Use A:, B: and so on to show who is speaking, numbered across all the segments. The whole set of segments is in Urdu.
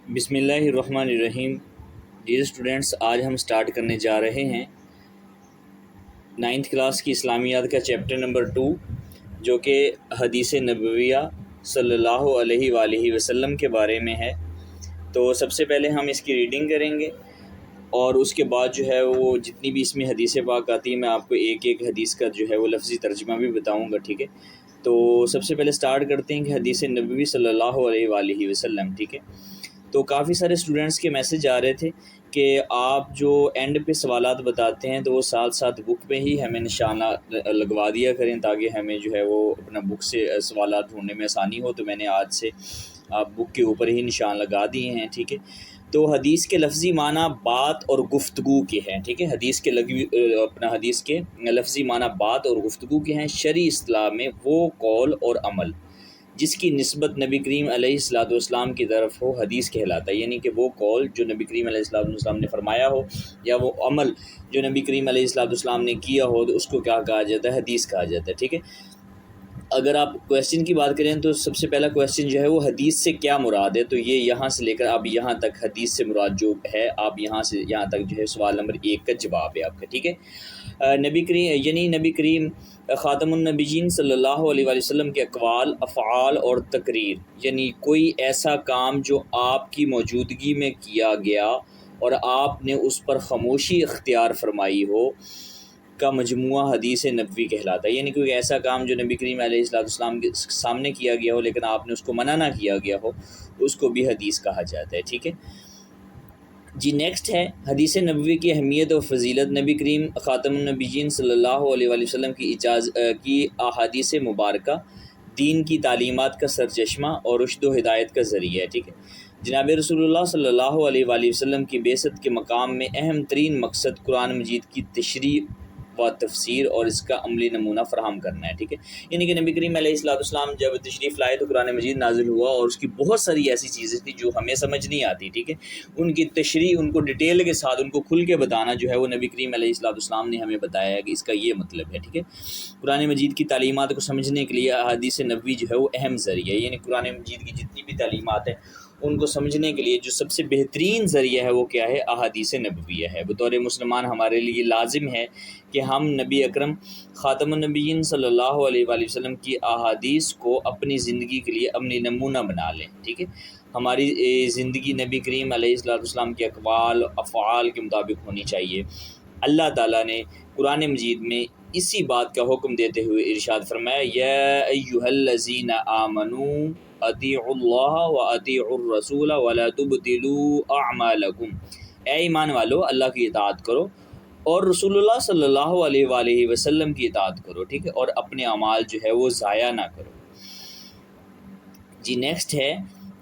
A: بسم اللہ الرحمن الرحیم۔ ڈیئر اسٹوڈینٹس، آج ہم سٹارٹ کرنے جا رہے ہیں 9th کلاس کی اسلامیات کا چیپٹر نمبر 2، جو کہ حدیث نبویہ صلی اللہ علیہ وآلہ وسلم کے بارے میں ہے۔ تو سب سے پہلے ہم اس کی ریڈنگ کریں گے، اور اس کے بعد جو ہے وہ جتنی بھی اس میں حدیث پاک آتی ہے میں آپ کو ایک ایک حدیث کا جو ہے وہ لفظی ترجمہ بھی بتاؤں گا، ٹھیک ہے۔ تو سب سے پہلے سٹارٹ کرتے ہیں کہ حدیث نبوی صلی اللہ علیہ وآلہ وسلم، ٹھیک ہے۔ تو کافی سارے اسٹوڈنٹس کے میسج آ رہے تھے کہ آپ جو اینڈ پہ سوالات بتاتے ہیں تو وہ ساتھ ساتھ بک پہ ہی ہمیں نشانہ لگوا دیا کریں، تاکہ ہمیں جو ہے وہ اپنا بک سے سوالات ڈھونڈنے میں آسانی ہو۔ تو میں نے آج سے آپ بک کے اوپر ہی نشان لگا دیے ہیں، ٹھیک ہے۔ تو حدیث کے لفظی معنی بات اور گفتگو کے ہیں، ٹھیک ہے۔ حدیث کے حدیث کے لفظی معنی بات اور گفتگو کے ہیں۔ شرعی اصطلاح میں وہ قول اور عمل جس کی نسبت نبی کریم علیہ السلام کی طرف ہو حدیث کہلاتا ہے، یعنی کہ وہ قول جو نبی کریم علیہ السلام نے فرمایا ہو یا وہ عمل جو نبی کریم علیہ السلام نے کیا ہو، تو اس کو کیا کہا جاتا ہے؟ حدیث کہا جاتا ہے، ٹھیک ہے۔ اگر آپ کویسچن کی بات کریں تو سب سے پہلا کویسچن جو ہے وہ حدیث سے کیا مراد ہے، تو یہ یہاں سے لے کر اب یہاں تک حدیث سے مراد جو ہے، آپ یہاں سے یہاں تک جو ہے سوال نمبر 1 کا جواب ہے آپ کا، ٹھیک ہے۔ نبی کریم خاتم النبیین صلی اللہ علیہ وآلہ وسلم کے اقوال، افعال اور تقریر، یعنی کوئی ایسا کام جو آپ کی موجودگی میں کیا گیا اور آپ نے اس پر خاموشی اختیار فرمائی ہو کا مجموعہ حدیث نبوی کہلاتا ہے، یعنی کوئی ایسا کام جو نبی کریم علیہ السلام کے سامنے کیا گیا ہو لیکن آپ نے اس کو منع نہ کیا گیا ہو، اس کو بھی حدیث کہا جاتا ہے، ٹھیک ہے جی۔ نیکسٹ ہے حدیث نبوی کی اہمیت اور فضیلت۔ نبی کریم خاتم النبیین صلی اللہ علیہ وآلہ وسلم کی احادیث مبارکہ دین کی تعلیمات کا سرچشمہ اور رشد و ہدایت کا ذریعہ ہے، ٹھیک ہے۔ جناب رسول اللہ صلی اللہ علیہ وآلہ وسلم کی بعثت کے مقام میں اہم ترین مقصد قرآن مجید کی تشریح و تفسیر اور اس کا عملی نمونہ فراہم کرنا ہے، ٹھیک ہے۔ یعنی کہ نبی کریم علیہ السلام جب تشریف لائے تو قرآن مجید نازل ہوا، اور اس کی بہت ساری ایسی چیزیں تھیں جو ہمیں سمجھ نہیں آتی، ٹھیک ہے۔ ان کی تشریح، ان کو ڈیٹیل کے ساتھ ان کو کھل کے بتانا جو ہے وہ نبی کریم علیہ السلام نے ہمیں بتایا ہے کہ اس کا یہ مطلب ہے، ٹھیک ہے۔ قرآن مجید کی تعلیمات کو سمجھنے کے لیے احادیث نبوی جو ہے وہ اہم ذریعہ ہے، یعنی قرآن مجید کی جتنی بھی تعلیمات ہیں ان کو سمجھنے کے لیے جو سب سے بہترین ذریعہ ہے وہ کیا ہے؟ احادیث نبویہ ہے۔ بطور مسلمان ہمارے لیے لازم ہے کہ ہم نبی اکرم خاتم النبیین صلی اللہ علیہ وآلہ وسلم کی احادیث کو اپنی زندگی کے لیے عملی نمونہ بنا لیں، ٹھیک ہے۔ ہماری زندگی نبی کریم علیہ السلام کے اقوال افعال کے مطابق ہونی چاہیے۔ اللہ تعالیٰ نے قرآن مجید میں اسی بات کا حکم دیتے ہوئے ارشاد فرمایا، یا ایھا الذین آمنوا اطیعوا اللہ واطیعوا الرسول ولا تبطلوا اعمالکم، اے ایمان والو اللہ کی اطاعت کرو اور رسول اللہ صلی اللہ علیہ وآلہ وسلم کی اطاعت کرو، ٹھیک ہے، اور اپنے اعمال جو ہے وہ ضائع نہ کرو جی۔ نیکسٹ ہے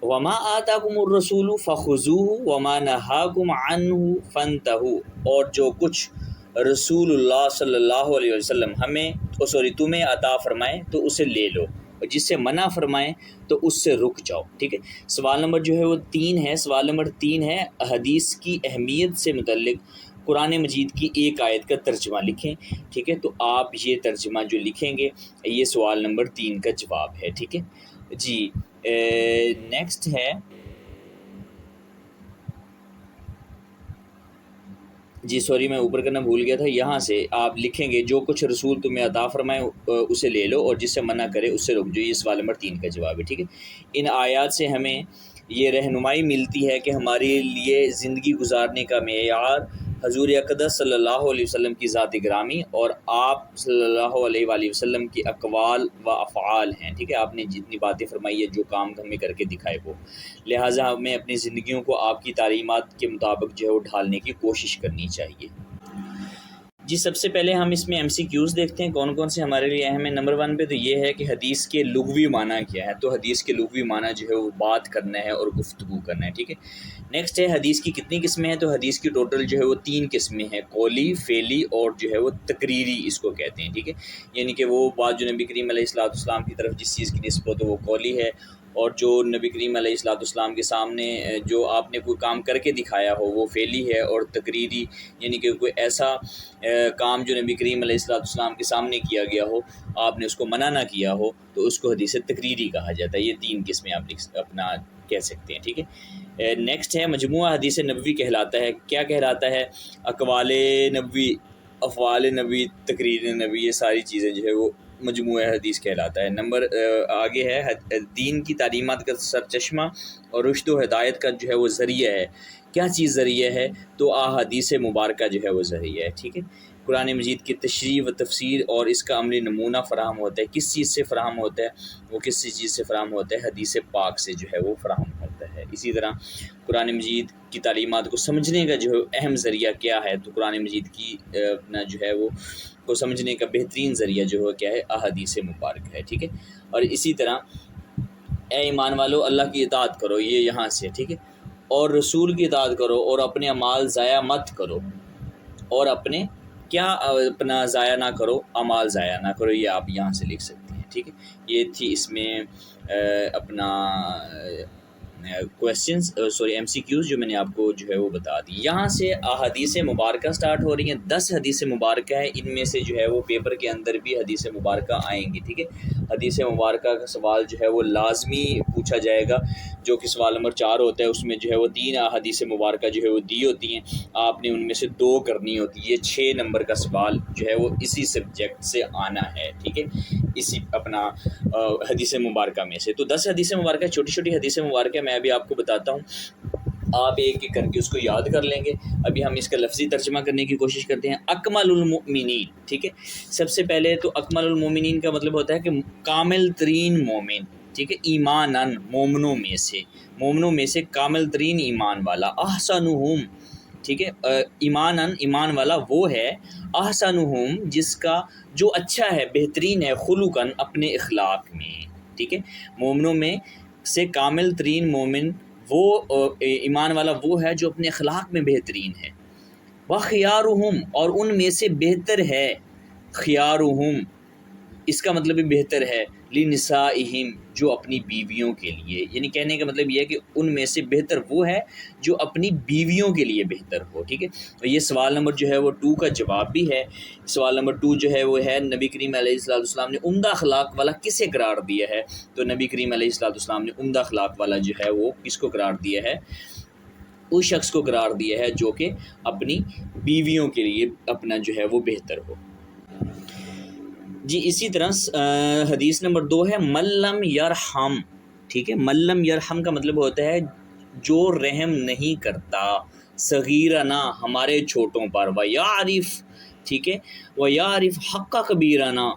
A: وما آتاکم الرسول فخذوہ وما نہاکم عنہ فانتہوا، اور جو کچھ رسول اللہ صلی اللہ علیہ وسلم تمہیں عطا فرمائے تو اسے لے لو، اور جس سے منع فرمائے تو اس سے رک جاؤ، ٹھیک ہے۔ سوال نمبر جو ہے وہ 3 ہے۔ سوال نمبر 3 ہے حدیث کی اہمیت سے متعلق قرآن مجید کی ایک آیت کا ترجمہ لکھیں، ٹھیک ہے۔ تو آپ یہ ترجمہ جو لکھیں گے یہ سوال نمبر 3 کا جواب ہے، ٹھیک ہے جی۔ نیکسٹ ہے جی، سوری میں اوپر کرنا بھول گیا تھا، یہاں سے آپ لکھیں گے جو کچھ رسول تمہیں عطا فرمائے اسے لے لو اور جس سے منع کرے اس سے رک جاؤ، یہ سوال نمبر 3 کا جواب ہے، ٹھیک ہے۔ ان آیات سے ہمیں یہ رہنمائی ملتی ہے کہ ہمارے لیے زندگی گزارنے کا معیار حضور اقدس صلی اللہ علیہ وسلم کی ذات گرامی اور آپ صلی اللہ علیہ وآلہ وسلم کی اقوال و افعال ہیں، ٹھیک ہے۔ آپ نے جتنی باتیں فرمائی ہے، جو کام ہمیں کر کے دکھائے وہ، لہٰذا ہمیں اپنی زندگیوں کو آپ کی تعلیمات کے مطابق جو ہے وہ ڈھالنے کی کوشش کرنی چاہیے جی۔ سب سے پہلے ہم اس میں ایم سی کیوز دیکھتے ہیں کون کون سے ہمارے لیے اہم ہے۔ نمبر 1 پہ تو یہ ہے کہ حدیث کے لغوی معنی کیا ہے، تو حدیث کے لغوی معنی جو ہے وہ بات کرنا ہے اور گفتگو کرنا ہے، ٹھیک ہے۔ نیکسٹ ہے حدیث کی کتنی قسمیں ہیں، تو حدیث کی ٹوٹل جو ہے وہ 3 قسمیں ہیں، قولی، فعلی اور جو ہے وہ تقریری اس کو کہتے ہیں، ٹھیک ہے۔ یعنی کہ وہ بات جو نبی کریم علیہ السلام کی طرف جس چیز کی نسبت ہو وہ قولی ہے، اور جو نبی کریم علیہ السلام کے سامنے جو آپ نے کوئی کام کر کے دکھایا ہو وہ فعلی ہے، اور تقریری یعنی کہ کوئی ایسا کام جو نبی کریم علیہ السلام کے سامنے کیا گیا ہو، آپ نے اس کو منع نہ کیا ہو، تو اس کو حدیث تقریری کہا جاتا ہے۔ یہ 3 قسمیں آپ اپنا کہہ سکتے ہیں، ٹھیک ہے۔ نیکسٹ ہے مجموعہ حدیث نبوی کہلاتا ہے، کیا کہلاتا ہے؟ اقوال نبوی، افعال نبوی، تقریر نبوی، یہ ساری چیزیں جو ہے وہ مجموعہ حدیث کہلاتا ہے۔ نمبر آگے ہے دین کی تعلیمات کا سرچشمہ اور رشد و ہدایت کا جو ہے وہ ذریعہ ہے۔ کیا چیز ذریعہ ہے؟ تو احادیث مبارکہ جو ہے وہ ذریعہ ہے، ٹھیک ہے۔ قرآن مجید کی تشریح و تفسیر اور اس کا عملی نمونہ فراہم ہوتا ہے۔ کس چیز سے فراہم ہوتا ہے؟ وہ کسی چیز سے فراہم ہوتا ہے؟ حدیث پاک سے جو ہے وہ فراہم ہوتا ہے۔ اسی طرح قرآن مجید کی تعلیمات کو سمجھنے کا جو ہے اہم ذریعہ کیا ہے؟ تو قرآن مجید کی اپنا جو ہے وہ کو سمجھنے کا بہترین ذریعہ جو ہے کیا ہے؟ احادیث مبارک ہے، ٹھیک ہے۔ اور اسی طرح اے ایمان والو اللہ کی اطاعت کرو، یہ یہاں سے، ٹھیک ہے، اور رسول کی اطاعت کرو اور اپنے اعمال ضائع مت کرو، اور اپنے کیا اپنا ضائع نہ کرو، اعمال ضائع نہ کرو، یہ آپ یہاں سے لکھ سکتے ہیں، ٹھیک ہے۔ یہ تھی اس میں اپنا کویسچنز ایم سی کیوز جو میں نے آپ کو جو ہے وہ بتا دی۔ یہاں سے احادیث مبارکہ سٹارٹ ہو رہی ہیں، 10 حدیث مبارکہ ہیں، ان میں سے جو ہے وہ پیپر کے اندر بھی حدیث مبارکہ آئیں گی، ٹھیک ہے۔ حدیث مبارکہ کا سوال جو ہے وہ لازمی پوچھا جائے گا، جو کہ سوال نمبر 4 ہوتا ہے، اس میں جو ہے وہ 3 حدیث مبارکہ جو ہے وہ دی ہوتی ہیں، آپ نے ان میں سے 2 کرنی ہوتی ہے۔ یہ 6 نمبر کا سوال جو ہے وہ اسی سبجیکٹ سے آنا ہے، ٹھیک ہے، اسی اپنا حدیث مبارکہ میں سے۔ تو 10 حدیث مبارکہ، چھوٹی چھوٹی حدیث مبارکہ میں ابھی آپ کو بتاتا ہوں، آپ ایک ایک کر کے اس کو یاد کر لیں گے۔ ابھی ہم اس کا لفظی ترجمہ کرنے کی کوشش کرتے ہیں۔ اکمل المؤمنین، ٹھیک ہے، سب سے پہلے تو اکمل المؤمنین کا مطلب ہوتا ہے کہ کامل ترین مومن، ٹھیک ہے، ایماناً، مومنوں میں سے کامل ترین ایمان والا۔ احسنہم، ٹھیک ہے، ایماناً، ایمان والا وہ ہے، احسنہم جس کا جو اچھا ہے، بہترین ہے، خلقاً اپنے اخلاق میں، ٹھیک ہے۔ مومنوں میں سے کامل ترین مومن وہ ایمان والا وہ ہے جو اپنے اخلاق میں بہترین ہے۔ وخیارہم، اور ان میں سے بہتر ہے، خیارہم اس کا مطلب بھی بہتر ہے، لنسائہم جو اپنی بیویوں کے لیے، یعنی کہنے کا مطلب یہ ہے کہ ان میں سے بہتر وہ ہے جو اپنی بیویوں کے لیے بہتر ہو، ٹھیک ہے۔ اور یہ سوال نمبر جو ہے وہ 2 کا جواب بھی ہے۔ سوال نمبر 2 جو ہے وہ ہے نبی کریم علیہ السلام نے عمدہ اخلاق والا کسے قرار دیا ہے؟ تو نبی کریم علیہ السلام نے عمدہ اخلاق والا جو ہے وہ کس کو قرار دیا ہے؟ اس شخص کو قرار دیا ہے جو کہ اپنی بیویوں کے لیے اپنا جو ہے وہ بہتر ہو۔ جی اسی طرح حدیث نمبر 2 ہے ملم یرحم، ٹھیک ہے۔ ملم یرحم کا مطلب ہوتا ہے جو رحم نہیں کرتا، صغیرنا ہمارے چھوٹوں پر، ویعرف، ٹھیک ہے، ویعرف حق کبیرنا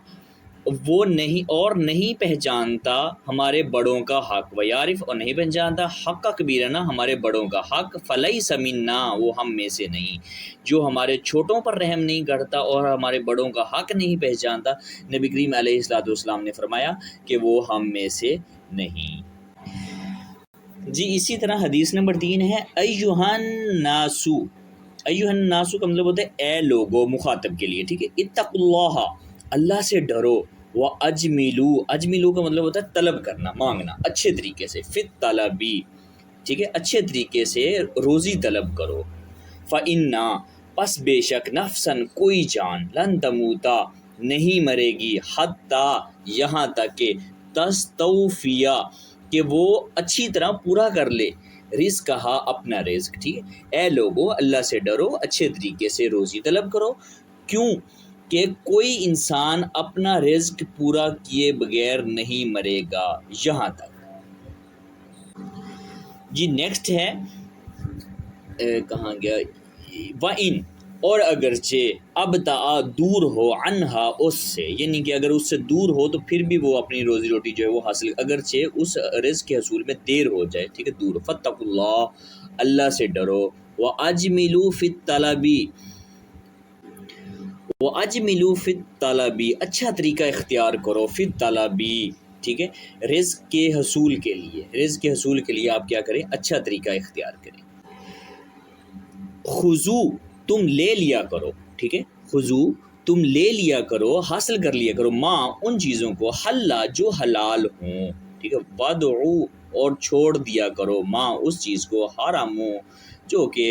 A: وہ نہیں اور نہیں پہچانتا ہمارے بڑوں کا حق، ویعرف اور نہیں پہچانتا حق کبیرنا ہمارے بڑوں کا حق، فلیس منا وہ ہم میں سے نہیں، جو ہمارے چھوٹوں پر رحم نہیں کرتا اور ہمارے بڑوں کا حق نہیں پہچانتا، نبی کریم علیہ السلام نے فرمایا کہ وہ ہم میں سے نہیں۔ جی اسی طرح حدیث نمبر 3 ہے ایھا الناسو، ایھا الناسو کا مطلب ہوتا ہے اے لوگو، مخاطب کے لیے، ٹھیک ہے، اتقوا اللہ اللہ سے ڈرو، واجملو، اجملو کا مطلب ہوتا ہے طلب کرنا، مانگنا، اچھے طریقے سے، فی الطلبی، ٹھیک ہے، اچھے طریقے سے روزی طلب کرو، فإنا پس بے شک نفسن کوئی جان، لن تموتا نہیں مرے گی، حتی یہاں تک کہ تستوفیا کہ وہ اچھی طرح پورا کر لے، رزق کہا اپنا رزق، ٹھیک ہے۔ اے لوگو اللہ سے ڈرو، اچھے طریقے سے روزی طلب کرو، کیوں کہ کوئی انسان اپنا رزق پورا کیے بغیر نہیں مرے گا، یہاں تک۔ جی نیکسٹ ہے کہاں گیا، وَإِن اور اگرچہ ابتعا دور ہو عنہا اس سے، یعنی کہ اگر اس سے دور ہو تو پھر بھی وہ اپنی روزی روٹی جو ہے وہ حاصل، اگرچہ اس رزق کے حصول میں دیر ہو جائے، ٹھیک ہے، دور، فاتقوا اللہ اللہ سے ڈرو، وَأَجْمِلُوا فِي الطَّلَبِ وَأَجْمِلُوا فِي الطَّلَبِ اچھا طریقہ اختیار کرو، فی الطَّلَبِ، ٹھیک ہے، رزق کے حصول کے لیے، رزق کے حصول کے لیے آپ کیا کریں، اچھا طریقہ اختیار کریں۔ خذو تم لے لیا کرو، ٹھیک ہے، خذو تم لے لیا کرو، حاصل کر لیا کرو، ماں ان چیزوں کو، حلّا جو حلال ہوں، ٹھیک ہے، وَدْعُ اور چھوڑ دیا کرو، ماں اس چیز کو، حراموں جو کہ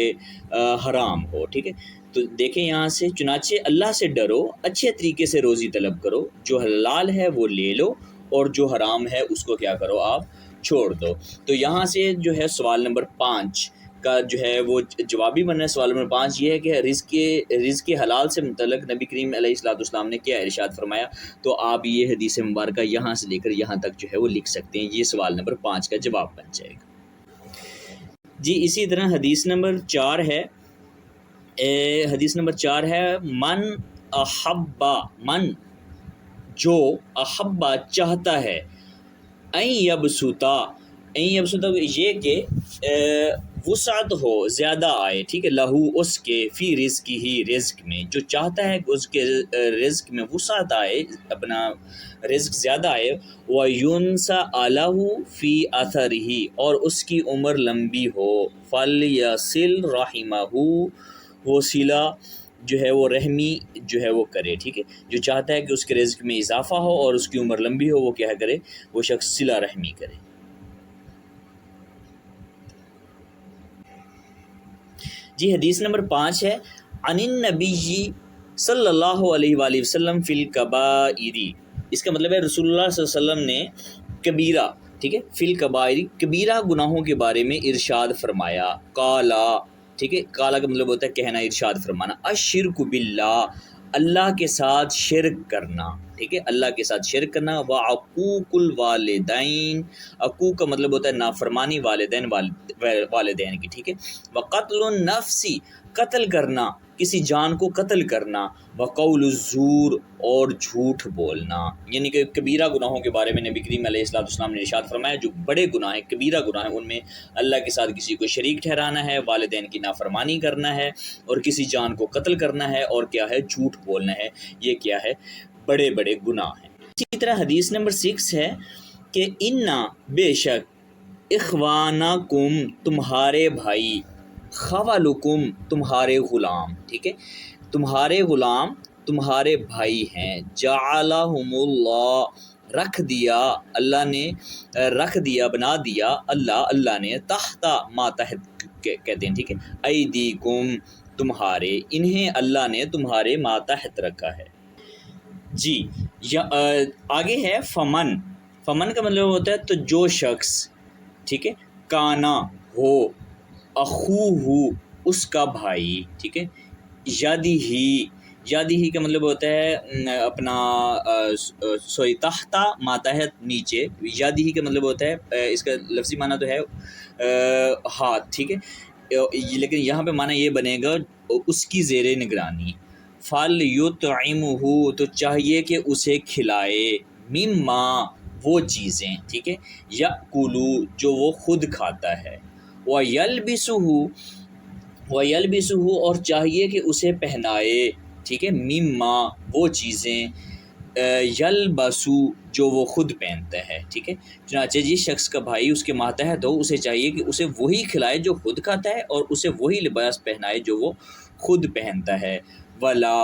A: حرام ہو، ٹھیک ہے۔ تو دیکھیں یہاں سے، چنانچہ اللہ سے ڈرو، اچھے طریقے سے روزی طلب کرو، جو حلال ہے وہ لے لو اور جو حرام ہے اس کو کیا کرو، آپ چھوڑ دو۔ تو یہاں سے جو ہے سوال نمبر 5 کا جو ہے وہ جوابی بننا ہے۔ سوال نمبر 5 یہ ہے کہ رزق حلال سے متعلق نبی کریم علیہ الصلوۃ والسلام نے کیا ارشاد فرمایا؟ تو آپ یہ حدیث مبارکہ یہاں سے لے کر یہاں تک جو ہے وہ لکھ سکتے ہیں، یہ سوال نمبر 5 کا جواب بن جائے گا۔ جی اسی طرح حدیث نمبر 4 ہے، حدیث نمبر 4 ہے من احبا، من جو احبا چاہتا ہے، این یبسطا، این یبسطا یہ کہ وسعت ہو، زیادہ آئے، ٹھیک ہے، لہو اس کے، فی رزق ہی رزق میں، جو چاہتا ہے کہ اس کے رزق میں وسعت آئے، اپنا رزق زیادہ آئے، وَيُنْسَأَ لَهُ فِي أَثَرِهِ، اور اس کی عمر لمبی ہو، فَلْيَصِلْ رَحِمَهُ، وہ صلہ جو ہے وہ رحمی جو ہے وہ کرے، ٹھیک ہے، جو چاہتا ہے کہ اس کے رزق میں اضافہ ہو اور اس کی عمر لمبی ہو، وہ کیا کرے، وہ شخص صلہ رحمی کرے۔ جی حدیث نمبر 5 ہے عن النبی صلی اللہ علیہ وآلہ وسلم فی الکبائر، اس کا مطلب ہے رسول اللہ صلی اللہ علیہ وسلم نے کبیرہ، ٹھیک ہے، فی الکبائر کبیرہ گناہوں کے بارے میں ارشاد فرمایا، قالا، ٹھیک ہے، قالا کا مطلب ہوتا ہے کہنا، ارشاد فرمانا، الشرک باللہ، اللہ کے ساتھ شرک کرنا، ٹھیک ہے، اللہ کے ساتھ شرک کرنا، وعقوق الوالدین، عقوق کا مطلب ہوتا ہے نافرمانی والدین کی، ٹھیک ہے، وقتل النفس، قتل کرنا، کسی جان کو قتل کرنا، وقول الزور، اور جھوٹ بولنا، یعنی کہ کبیرہ گناہوں کے بارے میں نبی کریم علیہ الصلوۃ والسلام نے ارشاد فرمایا جو بڑے گناہ ہیں، کبیرہ گناہ ہیں، ان میں اللہ کے ساتھ کسی کو شریک ٹھہرانا ہے، والدین کی نافرمانی کرنا ہے، اور کسی جان کو قتل کرنا ہے، اور کیا ہے، جھوٹ بولنا ہے، یہ کیا ہے، بڑے بڑے گناہ ہیں۔ اسی طرح حدیث نمبر 6 ہے کہ انا، بے شک، اخوانکم، تمہارے بھائی، خوالکم، تمہارے غلام، ٹھیک ہے، تمہارے غلام تمہارے بھائی ہیں، جعلہم اللہ، رکھ دیا اللہ نے، رکھ دیا، بنا دیا اللہ نے، تحت، ماتحت کہتے ہیں، ٹھیک ہے، ایدیکم، تمہارے، انہیں اللہ نے تمہارے ماتحت رکھا ہے۔ جی آگے ہے فمن، فمن کا مطلب ہوتا ہے تو جو شخص، ٹھیک ہے، کانا ہو، اخوہ، اس کا بھائی، ٹھیک ہے، یادی ہی کا مطلب ہوتا ہے اپنا سوئی تحت، ماتحت، نیچے، یادی ہی کا مطلب ہوتا ہے، اس کا لفظی معنی تو ہے ہاتھ، ٹھیک ہے، لیکن یہاں پہ معنی یہ بنے گا اس کی زیر نگرانی، فَلْيُطْعِمْهُ، تو چاہیے کہ اسے کھلائے، مما، وہ چیزیں، ٹھیک ہے، یأکلُ، جو وہ خود کھاتا ہے، وَيَلْبِسُهُ، اور چاہیے کہ اسے پہنائے، ٹھیک ہے، مما، وہ چیزیں، یلبسو، جو وہ خود پہنتا ہے، ٹھیک ہے، چنانچہ جس شخص کا بھائی اس کے ماتحت ہو، اسے چاہیے کہ اسے وہی کھلائے جو خود کھاتا ہے، اور اسے وہی لباس پہنائے جو وہ خود پہنتا ہے، ولا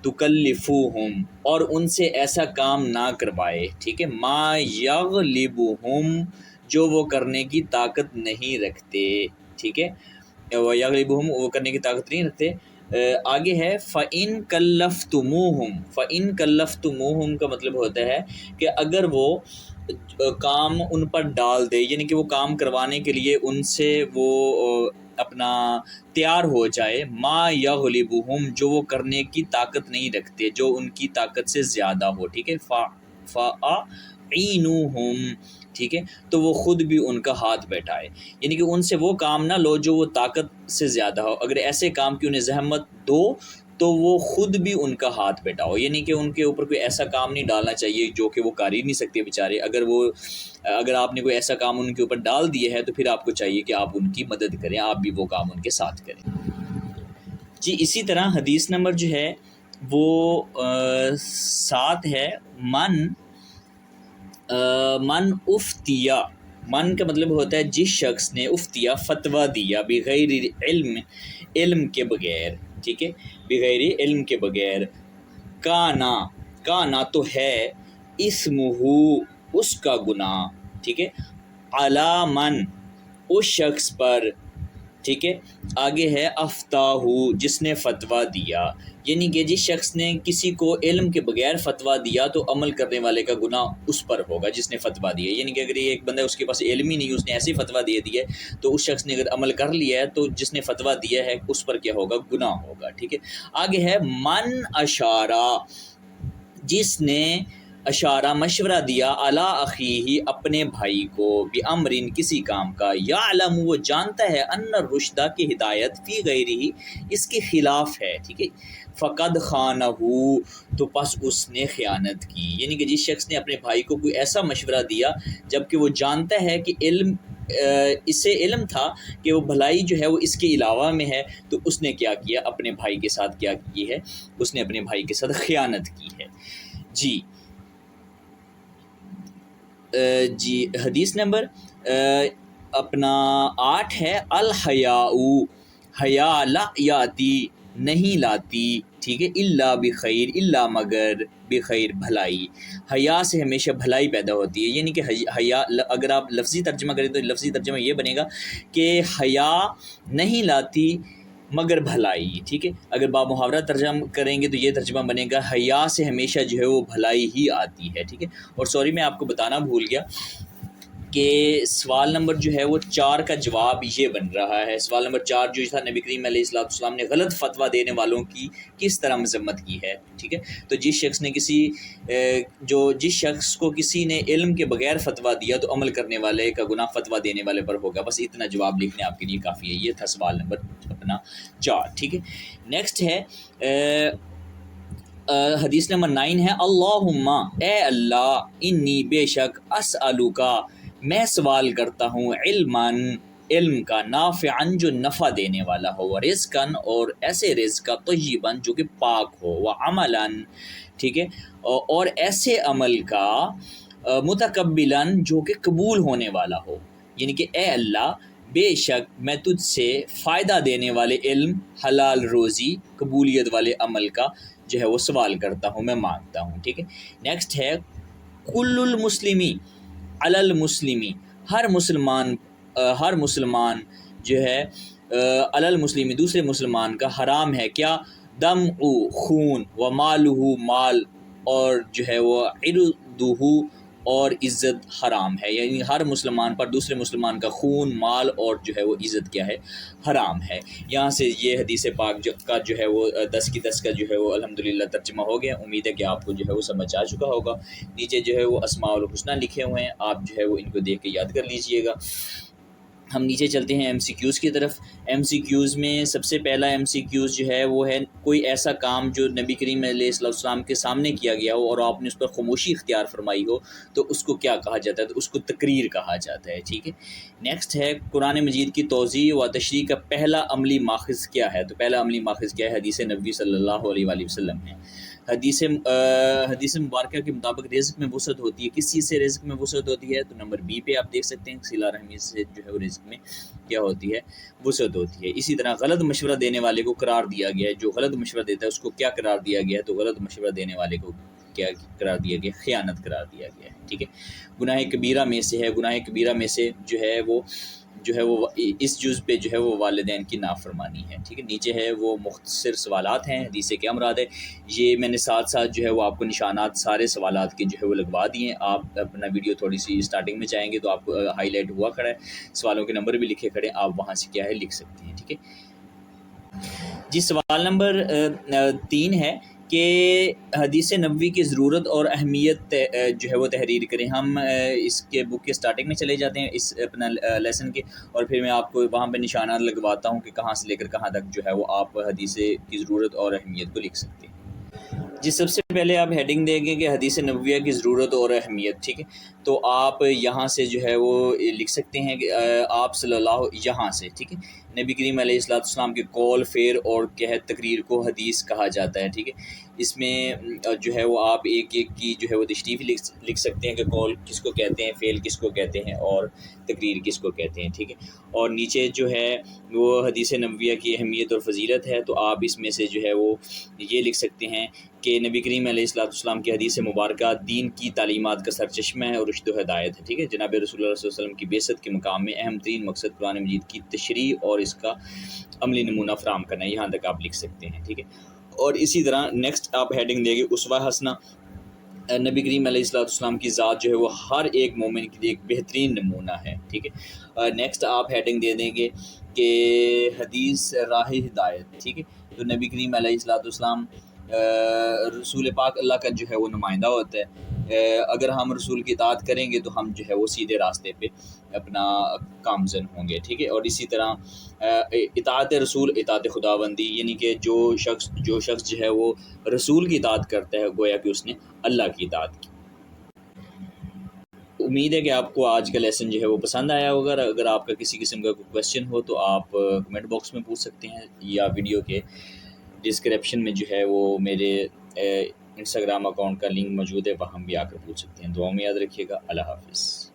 A: تکلفوہم، اور ان سے ایسا کام نہ کروائے، ٹھیک ہے، ما یغلبہم، جو وہ کرنے کی طاقت نہیں رکھتے، ٹھیک ہے، یغلبہم، وہ کرنے کی طاقت نہیں رکھتے۔ آگے ہے فَإِن كَلَّفْتُمُوهُمْ، فَإِن كَلَّفْتُمُوهُمْ کا مطلب ہوتا ہے کہ اگر وہ کام ان پر ڈال دے، یعنی کہ وہ کام کروانے کے لیے ان سے وہ اپنا تیار ہو جائے، ما یغلبہم، جو وہ کرنے کی طاقت نہیں رکھتے، جو ان کی طاقت سے زیادہ ہو، ٹھیک ہے، فَأَعِینُوهُمْ، ٹھیک ہے، تو وہ خود بھی ان کا ہاتھ بیٹھائے، یعنی کہ ان سے وہ کام نہ لو جو وہ طاقت سے زیادہ ہو، اگر ایسے کام کی انہیں زحمت دو تو وہ خود بھی ان کا ہاتھ بیٹھاؤ، یعنی کہ ان کے اوپر کوئی ایسا کام نہیں ڈالنا چاہیے جو کہ وہ کر ہی نہیں سکتے بیچارے، اگر آپ نے کوئی ایسا کام ان کے اوپر ڈال دیا ہے تو پھر آپ کو چاہیے کہ آپ ان کی مدد کریں، آپ بھی وہ کام ان کے ساتھ کریں۔ جی اسی طرح حدیث نمبر جو ہے وہ 7 ہے من افتیا، من کا مطلب ہوتا ہے جس شخص نے افتیا، فتویٰ دیا، بغیر علم کے بغیر، ٹھیک ہے، بغیر علم کے بغیر، کانا تو ہے، اسمہ، اس کا گناہ، ٹھیک ہے، علی من، اس شخص پر، ٹھیک ہے. آگے ہے افتاہو، جس نے فتویٰ دیا، یعنی کہ جس شخص نے کسی کو علم کے بغیر فتویٰ دیا تو عمل کرنے والے کا گناہ اس پر ہوگا جس نے فتویٰ دیا. یعنی کہ اگر یہ ایک بندہ اس کے پاس علم ہی نہیں، اس نے ایسی فتویٰ دے دی ہے، تو اس شخص نے اگر عمل کر لیا ہے تو جس نے فتویٰ دیا ہے اس پر کیا ہوگا؟ گناہ ہوگا. ٹھیک ہے. آگے ہے من اشارہ، جس نے اشارہ مشورہ دیا علی اخیہ، اپنے بھائی کو، بامرن، کسی کام کا، یعلم، وہ جانتا ہے، ان الرشدہ، کی ہدایت، فی غیرہ، اس کے خلاف ہے. ٹھیک ہے. فقد خانہ، تو پس اس نے خیانت کی. یعنی کہ جس شخص نے اپنے بھائی کو کوئی ایسا مشورہ دیا جبکہ وہ جانتا ہے کہ اس سے علم تھا کہ وہ بھلائی جو ہے وہ اس کے علاوہ میں ہے، تو اس نے کیا کیا؟ اپنے بھائی کے ساتھ کیا کی ہے؟ اس نے اپنے بھائی کے ساتھ خیانت کی ہے. جی حدیث نمبر اپنا 8 ہے الحیاء، حیا لا یاتی، نہیں لاتی. ٹھیک ہے. الا بخیر، الا مگر، بخیر، بھلائی. حیا سے ہمیشہ بھلائی پیدا ہوتی ہے. یعنی کہ حیا، اگر آپ لفظی ترجمہ کریں تو لفظی ترجمہ یہ بنے گا کہ حیا نہیں لاتی مگر بھلائی. ٹھیک ہے. اگر با محاورہ ترجمہ کریں گے تو یہ ترجمہ بنے گا حیا سے ہمیشہ جو ہے وہ بھلائی ہی آتی ہے. ٹھیک ہے. اور سوری میں آپ کو بتانا بھول گیا کہ سوال نمبر جو ہے وہ 4 کا جواب یہ بن رہا ہے. سوال نمبر 4 جو تھا، نبی کریم علیہ السلام نے غلط فتویٰ دینے والوں کی کس طرح مذمت کی ہے. ٹھیک ہے. تو جس شخص کو کسی نے علم کے بغیر فتویٰ دیا تو عمل کرنے والے کا گناہ فتویٰ دینے والے پر ہوگا. بس اتنا جواب لکھنے آپ کے لیے کافی ہے. یہ تھا سوال نمبر اپنا 4. ٹھیک ہے. نیکسٹ ہے حدیث نمبر 9 ہے اللہم، اے اللہ، انی، بے شک، اسألوکا، میں سوال کرتا ہوں، علم کا، نافعاً، جو نفع دینے والا ہو، رزقاً، اور ایسے رزق کا، طیباً، جو کہ پاک ہو، وعملاً، ٹھیک ہے، اور ایسے عمل کا، متقبلاً، جو کہ قبول ہونے والا ہو. یعنی کہ اے اللہ، بے شک میں تجھ سے فائدہ دینے والے علم، حلال روزی، قبولیت والے عمل کا جو ہے وہ سوال کرتا ہوں، میں مانگتا ہوں. ٹھیک ہے. نیکسٹ ہے کل المسلمی علی المسلمی، ہر مسلمان جو ہے علی المسلمی، دوسرے مسلمان کا حرام ہے کیا؟ دم خون، و مالہ، مال، اور جو ہے وہ عرضہ، اور عزت حرام ہے. یعنی ہر مسلمان پر دوسرے مسلمان کا خون، مال اور جو ہے وہ عزت کیا ہے؟ حرام ہے. یہاں سے یہ حدیث پاک کا جو ہے وہ 10 کی 10 کا جو ہے وہ الحمدللہ ترجمہ ہو گیا. امید ہے کہ آپ کو جو ہے وہ سمجھ آ چکا ہوگا. نیچے جو ہے وہ اسماء الحسنہ لکھے ہوئے ہیں، آپ جو ہے وہ ان کو دیکھ کے یاد کر لیجئے گا. ہم نیچے چلتے ہیں ایم سی کیوز کی طرف. ایم سی کیوز میں سب سے پہلا ایم سی کیوز جو ہے وہ ہے کوئی ایسا کام جو نبی کریم علیہ السلام کے سامنے کیا گیا ہو اور آپ نے اس پر خاموشی اختیار فرمائی ہو تو اس کو کیا کہا جاتا ہے؟ تو اس کو تقریر کہا جاتا ہے. ٹھیک ہے. نیکسٹ ہے قرآن مجید کی توضیح و تشریح کا پہلا عملی ماخذ کیا ہے؟ تو پہلا عملی ماخذ کیا ہے؟ حدیث نبوی صلی اللہ علیہ وآلہ وسلم ہے. حدیث مبارکہ کے مطابق رزق میں وسعت ہوتی ہے. کس چیز سے رزق میں وسعت ہوتی ہے؟ تو نمبر بی پہ آپ دیکھ سکتے ہیں، صلہ رحمی سے جو ہے وہ رزق میں کیا ہوتی ہے؟ وسعت ہوتی ہے. اسی طرح غلط مشورہ دینے والے کو قرار دیا گیا ہے. جو غلط مشورہ دیتا ہے اس کو کیا قرار دیا گیا ہے؟ تو غلط مشورہ دینے والے کو کیا قرار دیا گیا؟ خیانت قرار دیا گیا ہے. ٹھیک ہے. گناہ کبیرہ میں سے ہے. گناہ کبیرہ میں سے جو ہے وہ اس جز پہ جو ہے وہ والدین کی نافرمانی ہے. ٹھیک ہے. نیچے ہے وہ مختصر سوالات ہیں. حدیث سے کیا مراد ہے؟ یہ میں نے ساتھ جو ہے وہ آپ کو نشانات سارے سوالات کے جو ہے وہ لگوا دیے ہیں. آپ اپنا ویڈیو تھوڑی سی اسٹارٹنگ میں جائیں گے تو آپ کو ہائی لائٹ ہوا کھڑا ہے، سوالوں کے نمبر بھی لکھے کھڑے، آپ وہاں سے کیا ہے لکھ سکتے ہیں. ٹھیک ہے جی. سوال نمبر 3 ہے کہ حدیث نبوی کی ضرورت اور اہمیت جو ہے وہ تحریر کریں. ہم اس کے بک کے سٹارٹنگ میں چلے جاتے ہیں اس اپنا لیسن کے، اور پھر میں آپ کو وہاں پہ نشانات لگواتا ہوں کہ کہاں سے لے کر کہاں تک جو ہے وہ آپ حدیث کی ضرورت اور اہمیت کو لکھ سکتے ہیں. جی. سب سے پہلے آپ ہیڈنگ دیں گے کہ حدیث نبویہ کی ضرورت اور اہمیت. ٹھیک ہے. تو آپ یہاں سے جو ہے وہ لکھ سکتے ہیں کہ آپ صلی اللہ یہاں سے. ٹھیک ہے. نبی کریم علیہ السلام کے قول، فعل اور قہر، تقریر کو حدیث کہا جاتا ہے. ٹھیک ہے. اس میں جو ہے وہ آپ ایک ایک کی جو ہے وہ تشریح لکھ سکتے ہیں کہ قول کس کو کہتے ہیں، فعل کس کو کہتے ہیں اور تقریر کس کو کہتے ہیں. ٹھیک ہے. اور نیچے جو ہے وہ حدیث نبویہ کی اہمیت اور فضیلت ہے، تو آپ اس میں سے جو ہے وہ یہ لکھ سکتے ہیں کہ نبی کریم علیہ السلام کی حدیث مبارکہ دین کی تعلیمات کا سرچشمہ ہے اور رشد و ہدایت ہے، ٹھیک ہے۔ جناب رسول اللہ صلی اللہ علیہ وسلم کی بعثت کے مقام میں اہم ترین مقصد قرآن مجید کی تشریح اور اس کا عملی نمونہ فراہم کرنا ہے، یہاں تک آپ لکھ سکتے ہیں، ٹھیک ہے۔ اور اسی طرح نیکسٹ آپ ہیڈنگ دیں گے اسوہ حسنہ۔ نبی کریم علیہ السلام کی ذات جو ہے وہ ہر ایک مومن کے لیے ایک بہترین نمونہ ہے، ٹھیک ہے۔ نیکسٹ آپ ہیڈنگ دے دیں گے کہ حدیث راہ ہدایت، ٹھیک ہے۔ تو نبی کریم علیہ السلام رسول پاک اللہ کا جو ہے وہ نمائندہ ہوتا ہے، اگر ہم رسول کی اطاعت کریں گے تو ہم جو ہے وہ سیدھے راستے پہ اپنا کامزن ہوں گے، ٹھیک ہے۔ اور اسی طرح اطاعت رسول اطاعت خداوندی، یعنی کہ جو شخص جو ہے وہ رسول کی اطاعت کرتا ہے گویا کہ اس نے اللہ کی اطاعت کی۔ امید ہے کہ آپ کو آج کا لیسن جو ہے وہ پسند آیا ہوگا۔ اگر آپ کا کسی قسم کا کوئی کویسچن ہو تو آپ کمنٹ باکس میں پوچھ سکتے ہیں، یا ویڈیو کے ڈسکرپشن میں جو ہے وہ میرے انسٹاگرام اکاؤنٹ کا لنک موجود ہے، وہاں بھی آ کر پوچھ سکتے ہیں۔ دعاؤں میں یاد رکھیے گا۔ اللہ حافظ۔